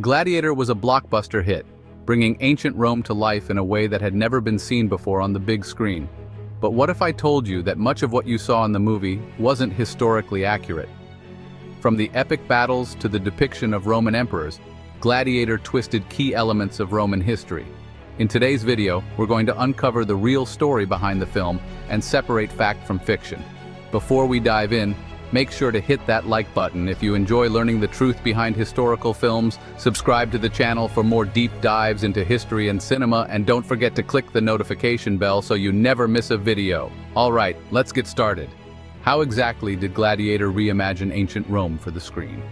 Gladiator was a blockbuster hit, bringing ancient Rome to life in a way that had never been seen before on the big screen. But what if I told you that much of what you saw in the movie wasn't historically accurate? From the epic battles to the depiction of Roman emperors, Gladiator twisted key elements of Roman history. In today's video, we're going to uncover the real story behind the film and separate fact from fiction. Before we dive in, make sure to hit that like button if you enjoy learning the truth behind historical films, subscribe to the channel for more deep dives into history and cinema, and don't forget to click the notification bell so you never miss a video. Alright, let's get started. How exactly did Gladiator reimagine ancient Rome for the screen?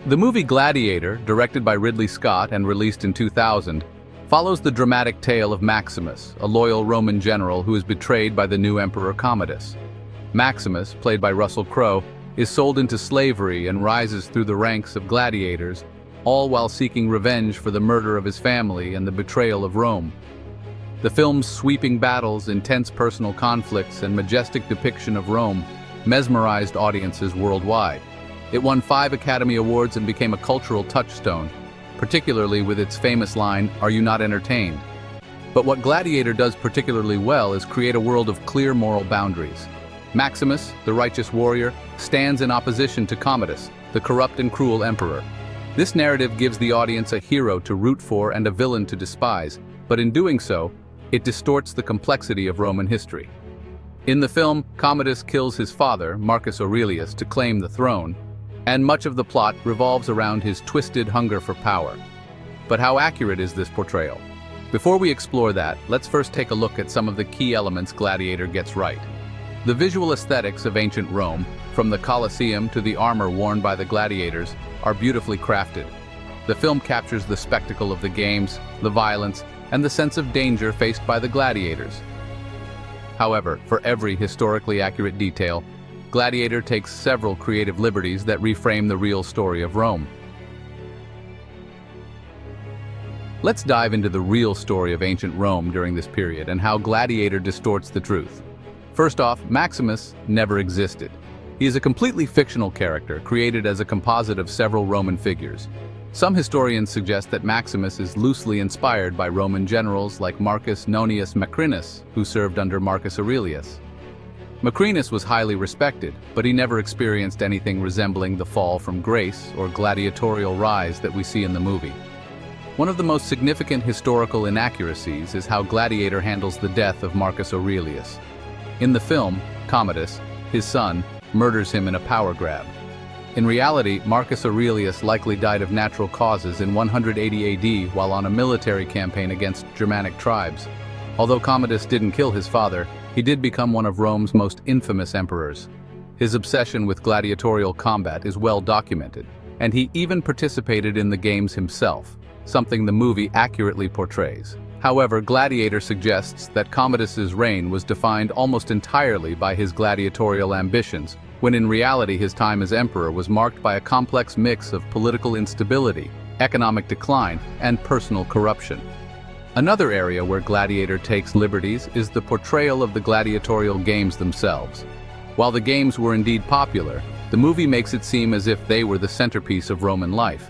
The movie Gladiator, directed by Ridley Scott and released in 2000, follows the dramatic tale of Maximus, a loyal Roman general who is betrayed by the new emperor Commodus. Maximus, played by Russell Crowe, is sold into slavery and rises through the ranks of gladiators, all while seeking revenge for the murder of his family and the betrayal of Rome. The film's sweeping battles, intense personal conflicts, and majestic depiction of Rome mesmerized audiences worldwide. It won 5 Academy Awards and became a cultural touchstone, particularly with its famous line, "Are you not entertained?" But what Gladiator does particularly well is create a world of clear moral boundaries. Maximus, the righteous warrior, stands in opposition to Commodus, the corrupt and cruel emperor. This narrative gives the audience a hero to root for and a villain to despise, but in doing so, it distorts the complexity of Roman history. In the film, Commodus kills his father, Marcus Aurelius, to claim the throne, and much of the plot revolves around his twisted hunger for power. But how accurate is this portrayal? Before we explore that, let's first take a look at some of the key elements Gladiator gets right. The visual aesthetics of ancient Rome, from the Colosseum to the armor worn by the gladiators, are beautifully crafted. The film captures the spectacle of the games, the violence, and the sense of danger faced by the gladiators. However, for every historically accurate detail, Gladiator takes several creative liberties that reframe the real story of Rome. Let's dive into the real story of ancient Rome during this period and how Gladiator distorts the truth. First off, Maximus never existed. He is a completely fictional character created as a composite of several Roman figures. Some historians suggest that Maximus is loosely inspired by Roman generals like Marcus Nonius Macrinus, who served under Marcus Aurelius. Macrinus was highly respected, but he never experienced anything resembling the fall from grace or gladiatorial rise that we see in the movie. One of the most significant historical inaccuracies is how Gladiator handles the death of Marcus Aurelius. In the film, Commodus, his son, murders him in a power grab. In reality, Marcus Aurelius likely died of natural causes in 180 AD while on a military campaign against Germanic tribes. Although Commodus didn't kill his father, he did become one of Rome's most infamous emperors. His obsession with gladiatorial combat is well documented, and he even participated in the games himself, something the movie accurately portrays. However, Gladiator suggests that Commodus's reign was defined almost entirely by his gladiatorial ambitions, when in reality his time as emperor was marked by a complex mix of political instability, economic decline, and personal corruption. Another area where Gladiator takes liberties is the portrayal of the gladiatorial games themselves. While the games were indeed popular, the movie makes it seem as if they were the centerpiece of Roman life,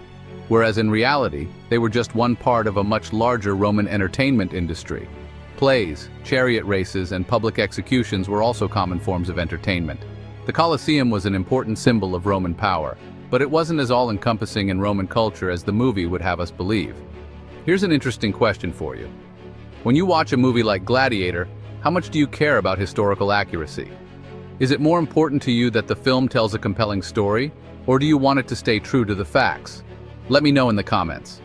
whereas in reality, they were just one part of a much larger Roman entertainment industry. Plays, chariot races, and public executions were also common forms of entertainment. The Colosseum was an important symbol of Roman power, but it wasn't as all-encompassing in Roman culture as the movie would have us believe. Here's an interesting question for you. When you watch a movie like Gladiator, how much do you care about historical accuracy? Is it more important to you that the film tells a compelling story, or do you want it to stay true to the facts? Let me know in the comments.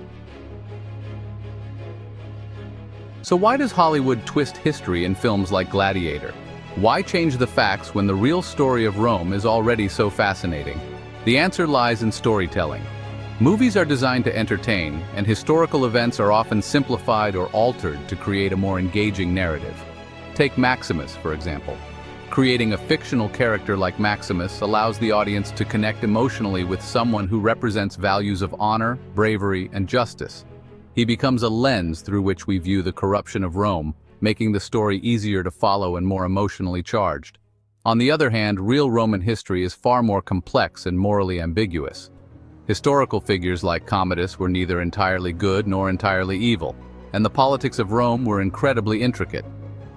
So why does Hollywood twist history in films like Gladiator? Why change the facts when the real story of Rome is already so fascinating? The answer lies in storytelling. Movies are designed to entertain, and historical events are often simplified or altered to create a more engaging narrative. Take Maximus, for example. Creating a fictional character like Maximus allows the audience to connect emotionally with someone who represents values of honor, bravery, and justice. He becomes a lens through which we view the corruption of Rome, making the story easier to follow and more emotionally charged. On the other hand, real Roman history is far more complex and morally ambiguous. Historical figures like Commodus were neither entirely good nor entirely evil, and the politics of Rome were incredibly intricate.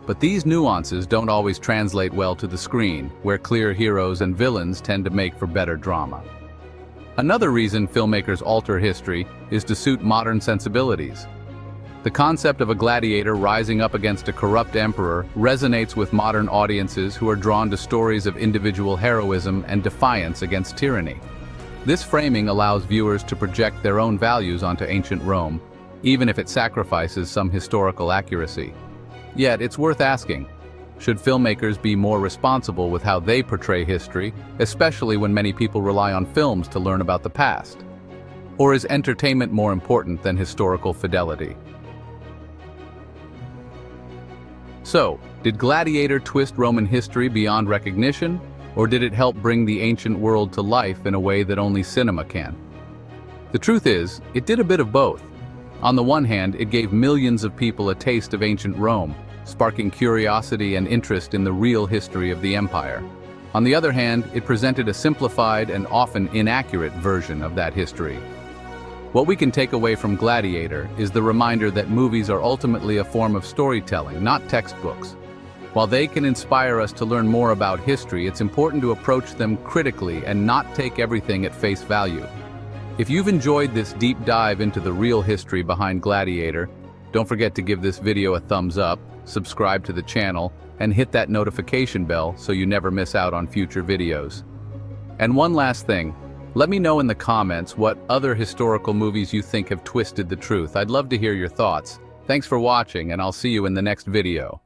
But these nuances don't always translate well to the screen, where clear heroes and villains tend to make for better drama. Another reason filmmakers alter history is to suit modern sensibilities. The concept of a gladiator rising up against a corrupt emperor resonates with modern audiences who are drawn to stories of individual heroism and defiance against tyranny. This framing allows viewers to project their own values onto ancient Rome, even if it sacrifices some historical accuracy. Yet, it's worth asking, should filmmakers be more responsible with how they portray history, especially when many people rely on films to learn about the past? Or is entertainment more important than historical fidelity? So, did Gladiator twist Roman history beyond recognition, or did it help bring the ancient world to life in a way that only cinema can? The truth is, it did a bit of both. On the one hand, it gave millions of people a taste of ancient Rome, sparking curiosity and interest in the real history of the empire. On the other hand, it presented a simplified and often inaccurate version of that history. What we can take away from Gladiator is the reminder that movies are ultimately a form of storytelling, not textbooks. While they can inspire us to learn more about history, it's important to approach them critically and not take everything at face value. If you've enjoyed this deep dive into the real history behind Gladiator, don't forget to give this video a thumbs up, subscribe to the channel, and hit that notification bell so you never miss out on future videos. And one last thing, let me know in the comments what other historical movies you think have twisted the truth. I'd love to hear your thoughts. Thanks for watching, and I'll see you in the next video.